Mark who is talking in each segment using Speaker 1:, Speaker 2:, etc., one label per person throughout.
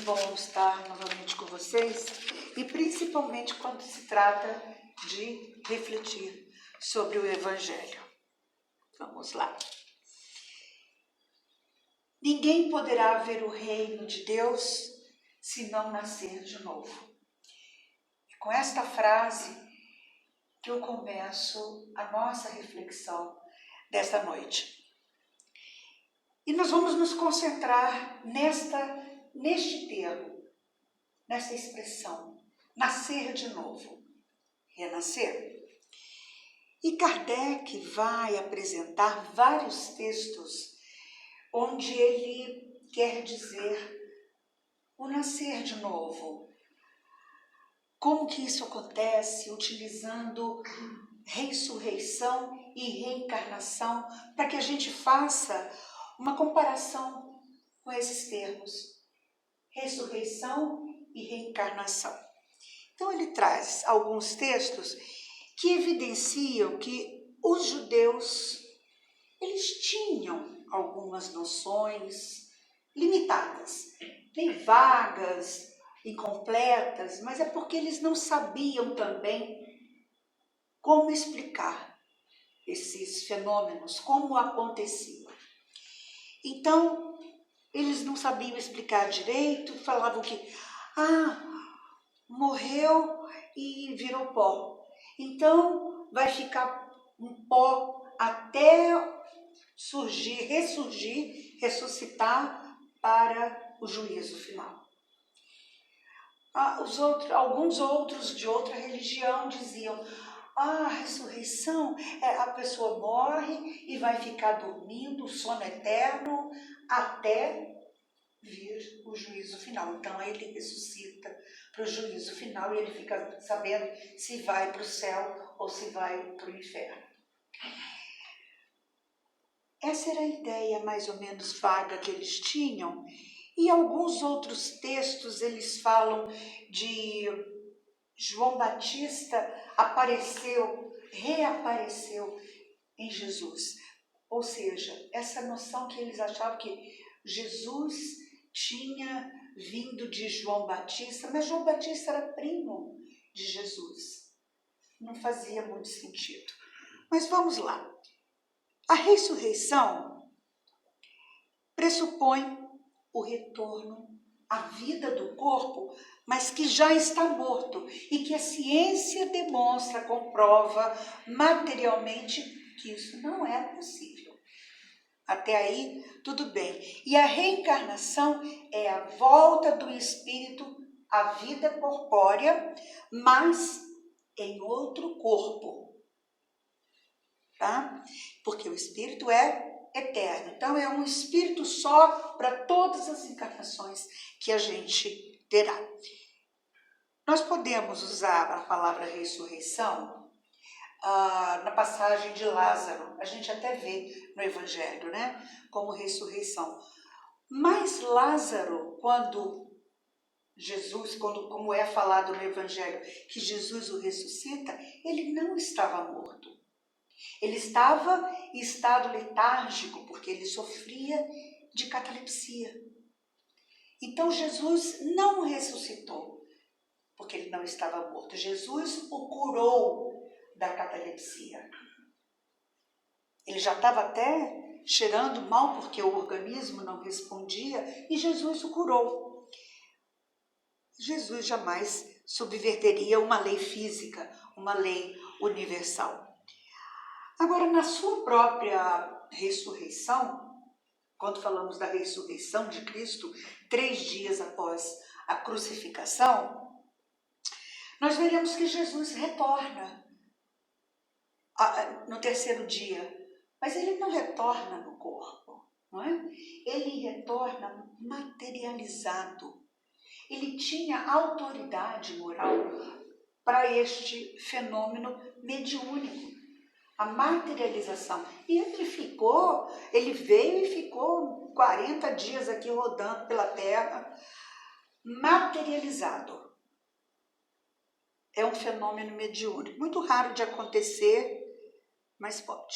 Speaker 1: bom estar novamente com vocês e principalmente quando se trata de refletir sobre o Evangelho. Vamos lá. Ninguém poderá ver o reino de Deus se não nascer de novo. É com esta frase que eu começo a nossa reflexão desta noite. E nós vamos nos concentrar neste termo, nessa expressão, nascer de novo, renascer. E Kardec vai apresentar vários textos onde ele quer dizer o nascer de novo. Como que isso acontece utilizando ressurreição e reencarnação, para que a gente faça uma comparação com esses termos, ressurreição e reencarnação. Então ele traz alguns textos que evidenciam que os judeus, eles tinham algumas noções limitadas, bem vagas, incompletas, mas é porque eles não sabiam também como explicar esses fenômenos, como aconteciam. Então, eles não sabiam explicar direito, falavam que, morreu e virou pó. Então, vai ficar um pó até surgir, ressuscitar para o juízo final. Alguns outros de outra religião diziam, a ressurreição, a pessoa morre e vai ficar dormindo, sono eterno, até vir o juízo final. Então, aí ele ressuscita para o juízo final e ele fica sabendo se vai para o céu ou se vai para o inferno. Essa era a ideia mais ou menos vaga que eles tinham. E alguns outros textos eles falam de João Batista reapareceu em Jesus. Ou seja, essa noção que eles achavam que Jesus tinha vindo de João Batista, mas João Batista era primo de Jesus. Não fazia muito sentido. Mas vamos lá. A ressurreição pressupõe o retorno à vida do corpo, mas que já está morto e que a ciência demonstra, comprova materialmente que isso não é possível. Até aí, tudo bem. E a reencarnação é a volta do espírito à vida corpórea, mas em outro corpo. Tá? Porque o espírito é eterno. Então, é um espírito só para todas as encarnações que a gente terá. Nós podemos usar a palavra ressurreição na passagem de Lázaro. A gente até vê no Evangelho, né? Como ressurreição. Mas Lázaro, como é falado no Evangelho, que Jesus o ressuscita, ele não estava morto. Ele estava em estado letárgico, porque ele sofria de catalepsia. Então, Jesus não o ressuscitou, porque ele não estava morto. Jesus o curou da catalepsia. Ele já estava até cheirando mal, porque o organismo não respondia, e Jesus o curou. Jesus jamais subverteria uma lei física, uma lei universal. Agora, na sua própria ressurreição, quando falamos da ressurreição de Cristo, 3 dias após a crucificação, nós veremos que Jesus retorna no 3º dia, mas ele não retorna no corpo, não é? Ele retorna materializado. Ele tinha autoridade moral para este fenômeno mediúnico. A materialização. E ele veio e ficou 40 dias aqui rodando pela terra, materializado. É um fenômeno mediúnico, muito raro de acontecer, mas pode.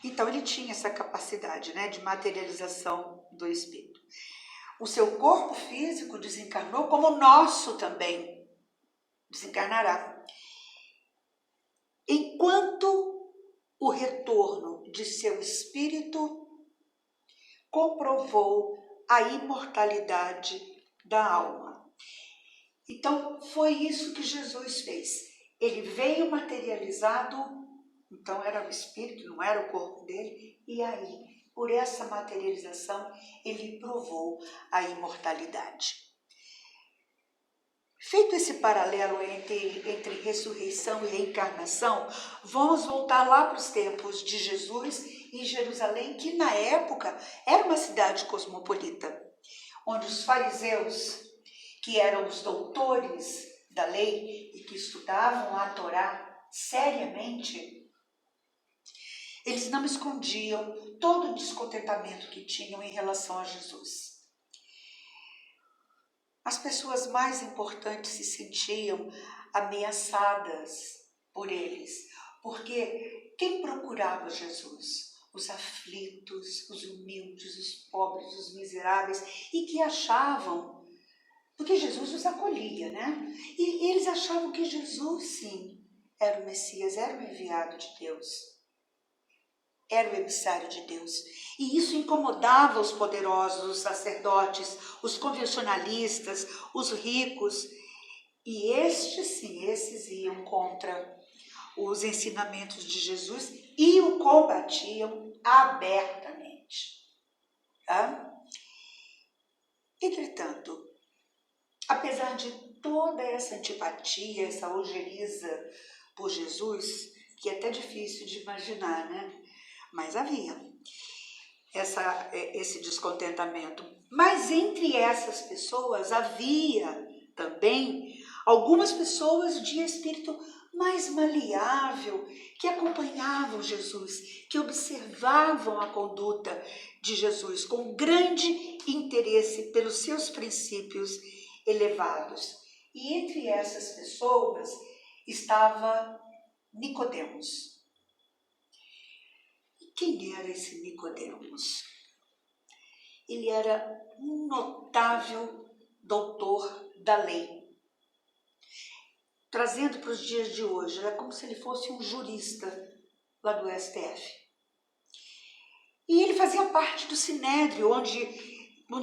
Speaker 1: Então ele tinha essa capacidade, né, de materialização do espírito. O seu corpo físico desencarnou, como o nosso também desencarnará. Enquanto o retorno de seu espírito comprovou a imortalidade da alma. Então, foi isso que Jesus fez. Ele veio materializado, então era o espírito, não era o corpo dele, e aí, por essa materialização, ele provou a imortalidade. Feito esse paralelo entre ressurreição e reencarnação, vamos voltar lá para os tempos de Jesus em Jerusalém, que na época era uma cidade cosmopolita, onde os fariseus, que eram os doutores da lei e que estudavam a Torá seriamente, eles não escondiam todo o descontentamento que tinham em relação a Jesus. As pessoas mais importantes se sentiam ameaçadas por eles, porque quem procurava Jesus? Os aflitos, os humildes, os pobres, os miseráveis, e que achavam, porque Jesus os acolhia, né? E eles achavam que Jesus, sim, era o Messias, era o enviado de Deus, era o emissário de Deus. E isso incomodava os poderosos, os sacerdotes, os convencionalistas, os ricos. E esses iam contra os ensinamentos de Jesus e o combatiam abertamente. Tá? Entretanto, apesar de toda essa antipatia, essa ojeriza por Jesus, que é até difícil de imaginar, né? Mas havia esse descontentamento. Mas entre essas pessoas havia também algumas pessoas de espírito mais maleável, que acompanhavam Jesus, que observavam a conduta de Jesus com grande interesse pelos seus princípios elevados. E entre essas pessoas estava Nicodemos. Quem era esse Nicodemos? Ele era um notável doutor da lei. Trazendo para os dias de hoje, era como se ele fosse um jurista lá do STF. E ele fazia parte do Sinédrio, onde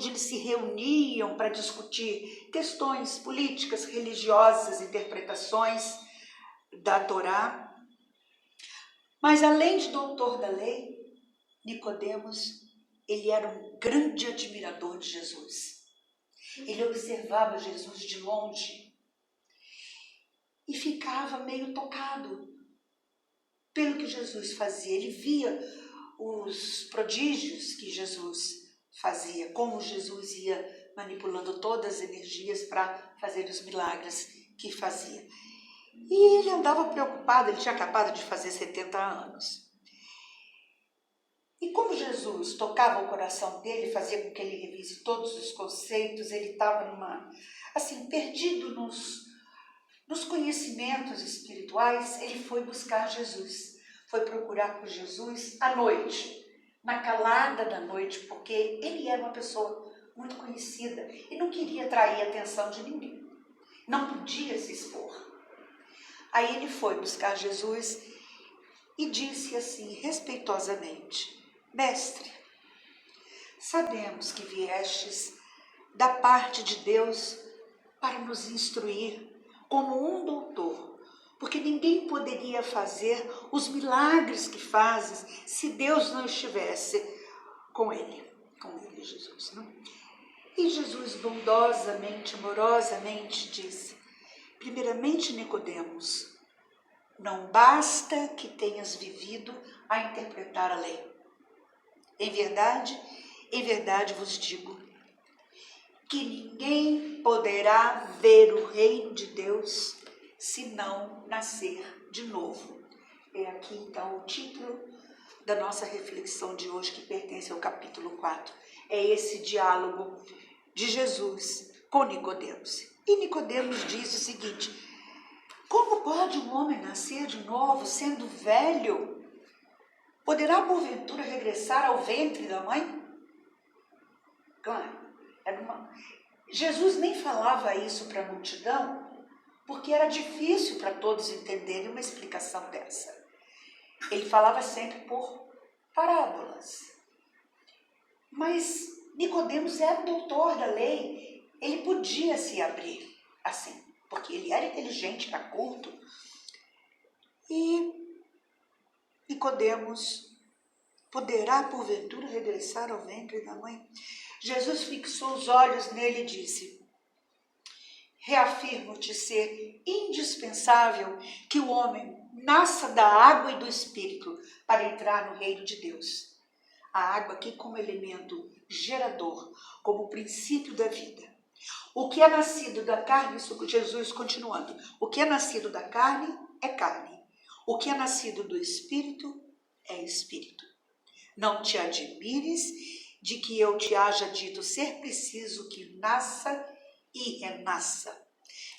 Speaker 1: eles se reuniam para discutir questões políticas, religiosas, interpretações da Torá. Mas além de doutor da lei, Nicodemos, ele era um grande admirador de Jesus. Ele observava Jesus de longe e ficava meio tocado pelo que Jesus fazia. Ele via os prodígios que Jesus fazia, como Jesus ia manipulando todas as energias para fazer os milagres que fazia. E ele andava preocupado, ele tinha acabado de fazer 70 anos. E como Jesus tocava o coração dele, fazia com que ele revisse todos os conceitos, ele estava perdido nos conhecimentos espirituais, ele foi buscar Jesus, foi procurar por Jesus à noite, na calada da noite, porque ele era uma pessoa muito conhecida e não queria atrair a atenção de ninguém, não podia se expor. Aí ele foi buscar Jesus e disse assim, respeitosamente: Mestre, sabemos que viestes da parte de Deus para nos instruir como um doutor, porque ninguém poderia fazer os milagres que fazes se Deus não estivesse com ele, Jesus. Não? E Jesus bondosamente, amorosamente disse: primeiramente, Nicodemos, não basta que tenhas vivido a interpretar a lei. Em verdade vos digo que ninguém poderá ver o reino de Deus se não nascer de novo. É aqui então o título da nossa reflexão de hoje, que pertence ao capítulo 4. É esse diálogo de Jesus com Nicodemos. E Nicodemos diz o seguinte: como pode um homem nascer de novo sendo velho? Poderá porventura regressar ao ventre da mãe? Claro, Jesus nem falava isso para a multidão, porque era difícil para todos entenderem uma explicação dessa. Ele falava sempre por parábolas. Mas Nicodemos era doutor da lei, ele podia se abrir assim, porque ele era inteligente, era culto. E Nicodemos: poderá porventura regressar ao ventre da mãe? Jesus fixou os olhos nele e disse: reafirmo-te ser indispensável que o homem nasça da água e do Espírito para entrar no reino de Deus. A água aqui como elemento gerador, como princípio da vida. O que é nascido da carne, isso Jesus continuando, o que é nascido da carne é carne. O que é nascido do Espírito é Espírito. Não te admires de que eu te haja dito ser preciso que nasça e renasça.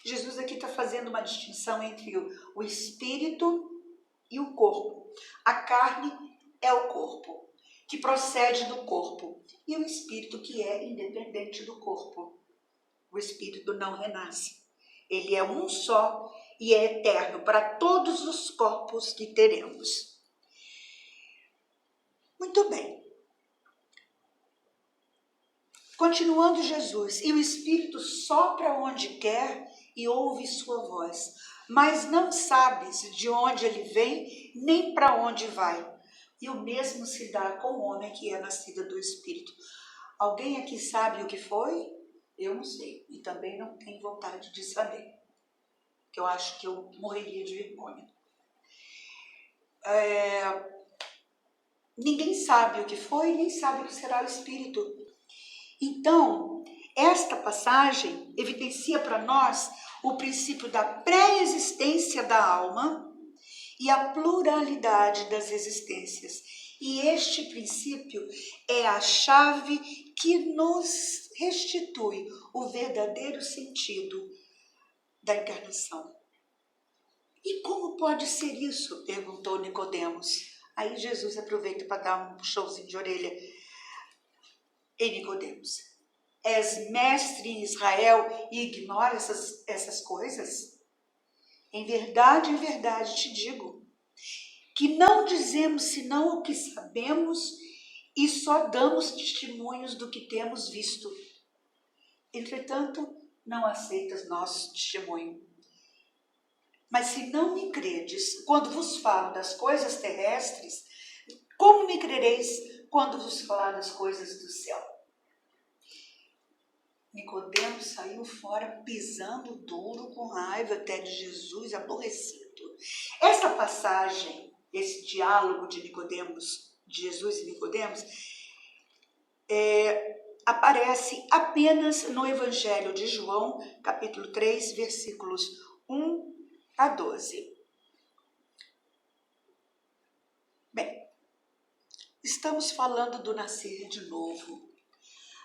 Speaker 1: Jesus aqui está fazendo uma distinção entre o espírito e o corpo. A carne é o corpo, que procede do corpo, e o espírito que é independente do corpo. O espírito não renasce. Ele é um só e é eterno para todos os corpos que teremos. Muito bem. Continuando Jesus, e o Espírito sopra onde quer e ouve sua voz, mas não sabes de onde ele vem, nem para onde vai. E o mesmo se dá com o homem que é nascido do Espírito. Alguém aqui sabe o que foi? Eu não sei, e também não tenho vontade de saber, que eu acho que eu morreria de vergonha. Ninguém sabe o que foi, nem sabe o que será o Espírito. Então, esta passagem evidencia para nós o princípio da pré-existência da alma e a pluralidade das existências. E este princípio é a chave que nos restitui o verdadeiro sentido da encarnação. E como pode ser isso? Perguntou Nicodemos. Aí Jesus aproveita para dar um puxãozinho de orelha em Nicodemos. És mestre em Israel e ignora essas coisas? Em verdade te digo, que não dizemos senão o que sabemos e só damos testemunhos do que temos visto. Entretanto, não aceitas nosso testemunho. Mas se não me credes quando vos falo das coisas terrestres, como me crereis quando vos falar das coisas do céu? Nicodemos saiu fora pisando duro, com raiva até de Jesus, aborrecido. Essa passagem, esse diálogo de Nicodemos, de Jesus e Nicodemos, aparece apenas no Evangelho de João, capítulo 3, versículos 1 a 12. Bem, estamos falando do nascer de novo,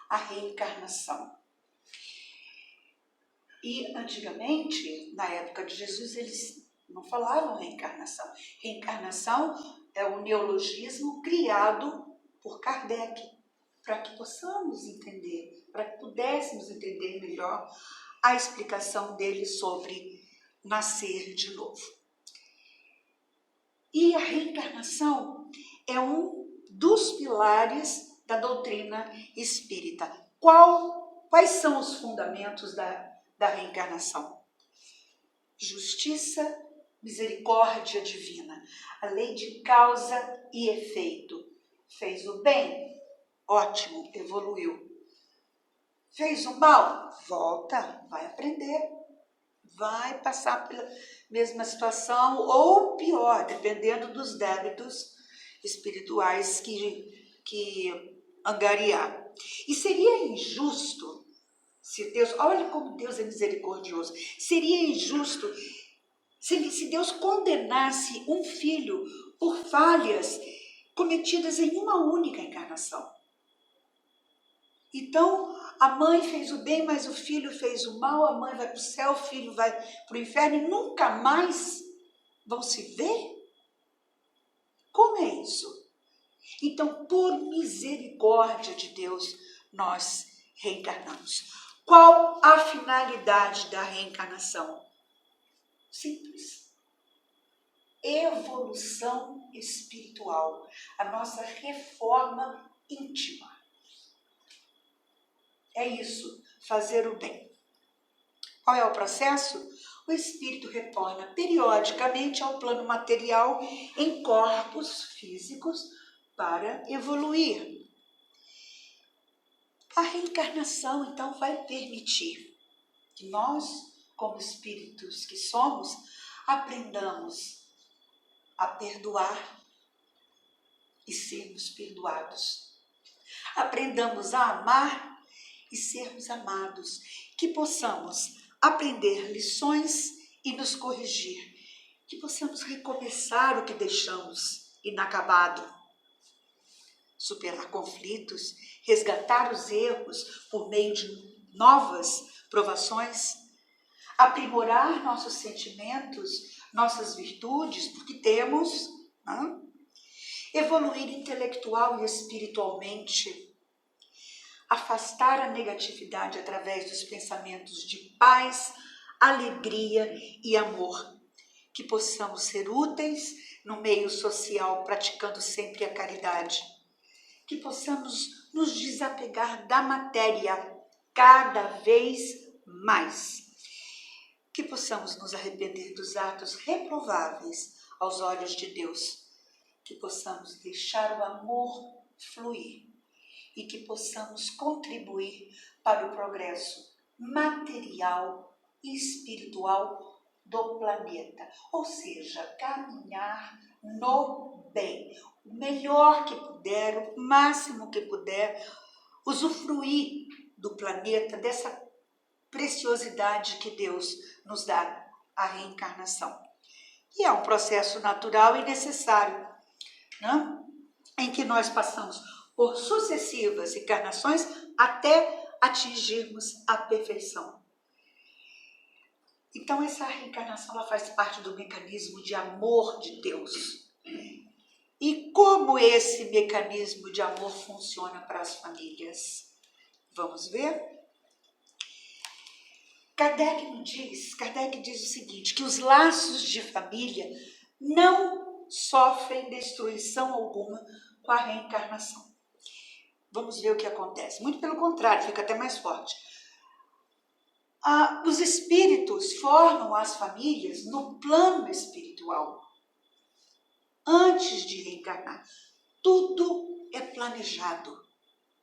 Speaker 1: a reencarnação. E antigamente, na época de Jesus, eles não falavam reencarnação. Reencarnação é um neologismo criado por Kardec, para que possamos entender, para que pudéssemos entender melhor a explicação dele sobre nascer de novo. E a reencarnação é um dos pilares da doutrina espírita. Quais são os fundamentos da reencarnação? Justiça, misericórdia divina, a lei de causa e efeito. Fez o bem? Ótimo, evoluiu. Fez o mal? Volta, vai aprender. Vai passar pela mesma situação ou pior, dependendo dos débitos espirituais que angariar. E seria injusto se Deus, olha como Deus é misericordioso, seria injusto se Deus condenasse um filho por falhas cometidas em uma única encarnação. Então, a mãe fez o bem, mas o filho fez o mal, a mãe vai para o céu, o filho vai para o inferno e nunca mais vão se ver? Como é isso? Então, por misericórdia de Deus, nós reencarnamos. Qual a finalidade da reencarnação? Simples. Evolução espiritual, a nossa reforma íntima. É isso, fazer o bem. Qual é o processo? O espírito retorna periodicamente ao plano material em corpos físicos para evoluir. A reencarnação, então, vai permitir que nós, como espíritos que somos, aprendamos a perdoar e sermos perdoados. Aprendamos a amar e sermos amados. Que possamos aprender lições e nos corrigir. Que possamos recomeçar o que deixamos inacabado. Superar conflitos, resgatar os erros por meio de novas provações, aprimorar nossos sentimentos, nossas virtudes, porque temos, né? Evoluir intelectual e espiritualmente, afastar a negatividade através dos pensamentos de paz, alegria e amor, que possamos ser úteis no meio social, praticando sempre a caridade, que possamos nos desapegar da matéria cada vez mais, que possamos nos arrepender dos atos reprováveis aos olhos de Deus, que possamos deixar o amor fluir e que possamos contribuir para o progresso material e espiritual do planeta, ou seja, caminhar no bem, o melhor que puder, o máximo que puder, usufruir do planeta, dessa preciosidade que Deus nos dá, a reencarnação. E é um processo natural e necessário, né? Em que nós passamos por sucessivas encarnações até atingirmos a perfeição. Então, essa reencarnação ela faz parte do mecanismo de amor de Deus. E como esse mecanismo de amor funciona para as famílias? Vamos ver? Kardec diz o seguinte, que os laços de família não sofrem destruição alguma com a reencarnação. Vamos ver o que acontece. Muito pelo contrário, fica até mais forte. Os espíritos formam as famílias no plano espiritual, antes de reencarnar. Tudo é planejado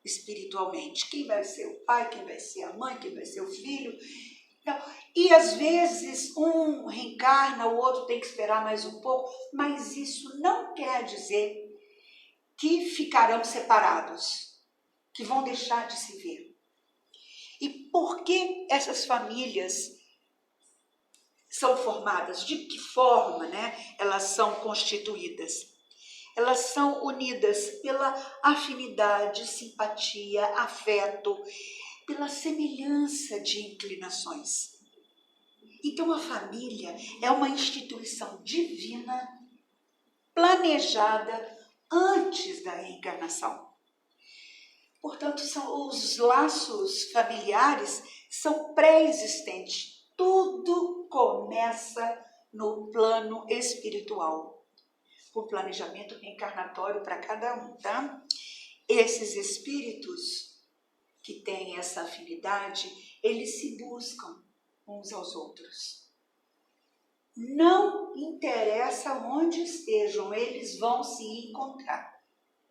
Speaker 1: espiritualmente. Quem vai ser o pai, quem vai ser a mãe, quem vai ser o filho. E às vezes um reencarna, o outro tem que esperar mais um pouco, mas isso não quer dizer que ficarão separados, que vão deixar de se ver. E por que essas famílias são formadas? De que forma, né, elas são constituídas? Elas são unidas pela afinidade, simpatia, afeto, pela semelhança de inclinações. Então a família é uma instituição divina, planejada antes da reencarnação. Portanto, os laços familiares são pré-existentes. Tudo começa no plano espiritual. O planejamento reencarnatório para cada um, tá? Esses espíritos que têm essa afinidade, eles se buscam uns aos outros. Não interessa onde estejam, eles vão se encontrar.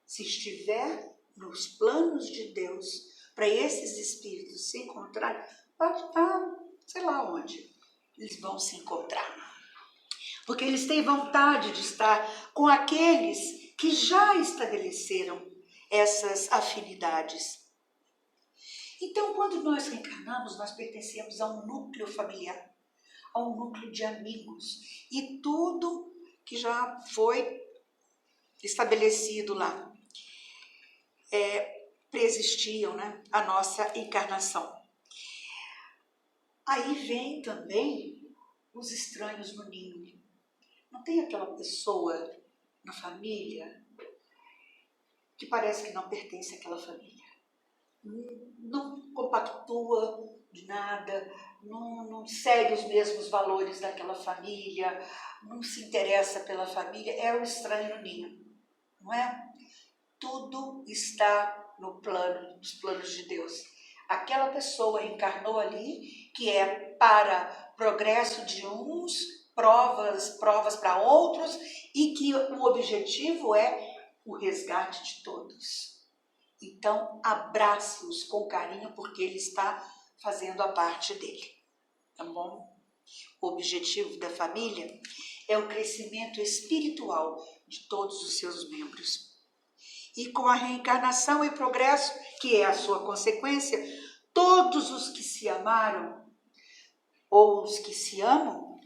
Speaker 1: Se estiver nos planos de Deus, para esses espíritos se encontrarem, pode estar, sei lá onde, eles vão se encontrar. Porque eles têm vontade de estar com aqueles que já estabeleceram essas afinidades. Então, quando nós reencarnamos, nós pertencemos a um núcleo familiar, a um núcleo de amigos, e tudo que já foi estabelecido lá preexistiam, né, a nossa encarnação. Aí vem também os estranhos no ninho. Não tem aquela pessoa na família que parece que não pertence àquela família. não compactua de nada, não segue os mesmos valores daquela família, não se interessa pela família, é o estranho no ninho, não é? Tudo está nos planos de Deus. Aquela pessoa encarnou ali, que é para progresso de uns, provas para outros, e que o objetivo é o resgate de todos. Então, abrace-os com carinho, porque ele está fazendo a parte dele, tá bom? O objetivo da família é o crescimento espiritual de todos os seus membros. E com a reencarnação e progresso, que é a sua consequência, todos os que se amaram ou os que se amam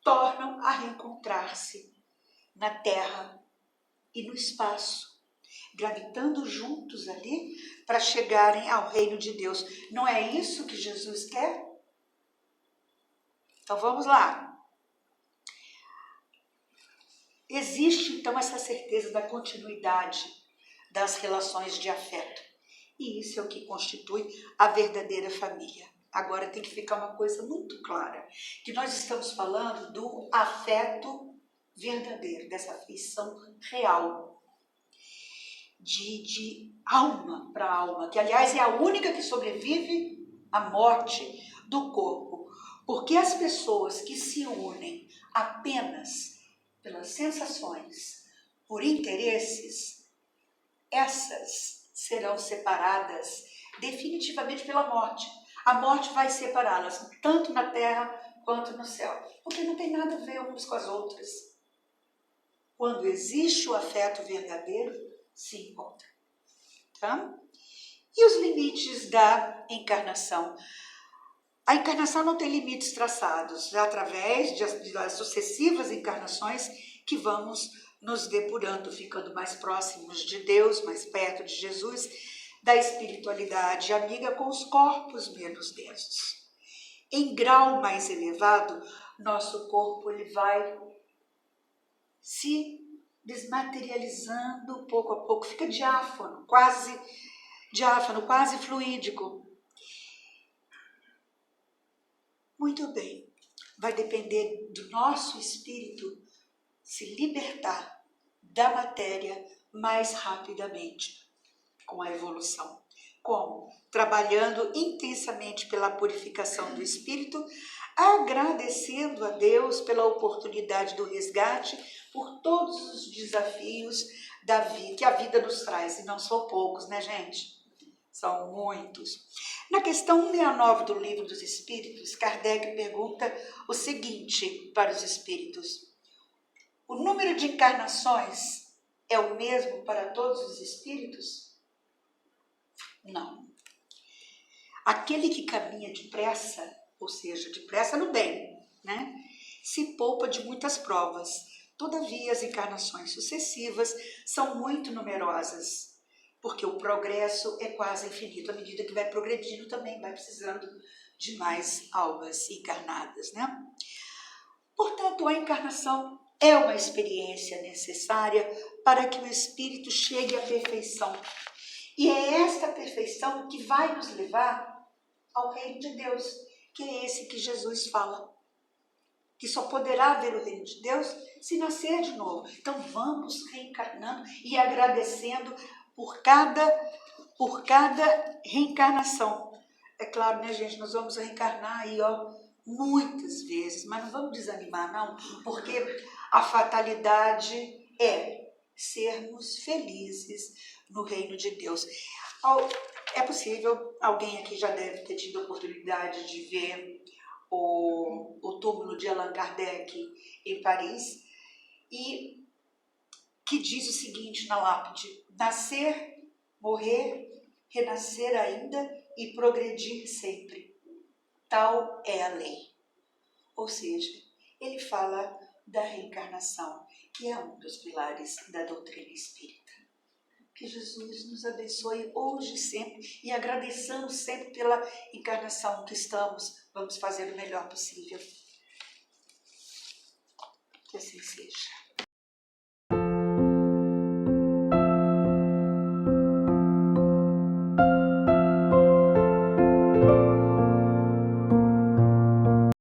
Speaker 1: tornam a reencontrar-se na Terra e no espaço, gravitando juntos ali para chegarem ao reino de Deus. Não é isso que Jesus quer? Então vamos lá. Existe então essa certeza da continuidade das relações de afeto. E isso é o que constitui a verdadeira família. Agora tem que ficar uma coisa muito clara, que nós estamos falando do afeto verdadeiro, dessa afeição real, de alma para alma, que aliás é a única que sobrevive à morte do corpo. Porque as pessoas que se unem apenas pelas sensações, por interesses, essas serão separadas definitivamente pela morte. A morte vai separá-las tanto na terra quanto no céu, porque não tem nada a ver umas com as outras. Quando existe o afeto verdadeiro, se encontra. Tá? E os limites da encarnação? A encarnação não tem limites traçados, é através das sucessivas encarnações que vamos nos depurando, ficando mais próximos de Deus, mais perto de Jesus, da espiritualidade amiga com os corpos menos densos. Em grau mais elevado, nosso corpo ele vai se desmaterializando pouco a pouco, fica diáfano, quase fluídico. Muito bem, vai depender do nosso espírito se libertar da matéria mais rapidamente com a evolução. Como? Trabalhando intensamente pela purificação do espírito, agradecendo a Deus pela oportunidade do resgate, por todos os desafios da vida, que a vida nos traz, e não são poucos, né, gente? São muitos. Na questão 169 do Livro dos Espíritos, Kardec pergunta o seguinte para os espíritos: o número de encarnações é o mesmo para todos os espíritos? Não. Aquele que caminha depressa, ou seja, depressa no bem, né, se poupa de muitas provas. Todavia, as encarnações sucessivas são muito numerosas, porque o progresso é quase infinito. À medida que vai progredindo, também vai precisando de mais almas encarnadas, né? Portanto, a encarnação é uma experiência necessária para que o espírito chegue à perfeição. E é esta perfeição que vai nos levar ao reino de Deus, que é esse que Jesus fala, que só poderá ver o reino de Deus se nascer de novo. Então vamos reencarnando e agradecendo por cada reencarnação. É claro, né, gente, nós vamos reencarnar aí, muitas vezes, mas não vamos desanimar, não, porque a fatalidade é sermos felizes no reino de Deus. É possível, alguém aqui já deve ter tido a oportunidade de ver o túmulo de Allan Kardec em Paris, e que diz o seguinte na lápide: nascer, morrer, renascer ainda e progredir sempre. Tal é a lei. Ou seja, ele fala da reencarnação, que é um dos pilares da doutrina espírita. Que Jesus nos abençoe hoje e sempre, e agradeçamos sempre pela encarnação que estamos. Vamos fazer o melhor possível. Que assim seja.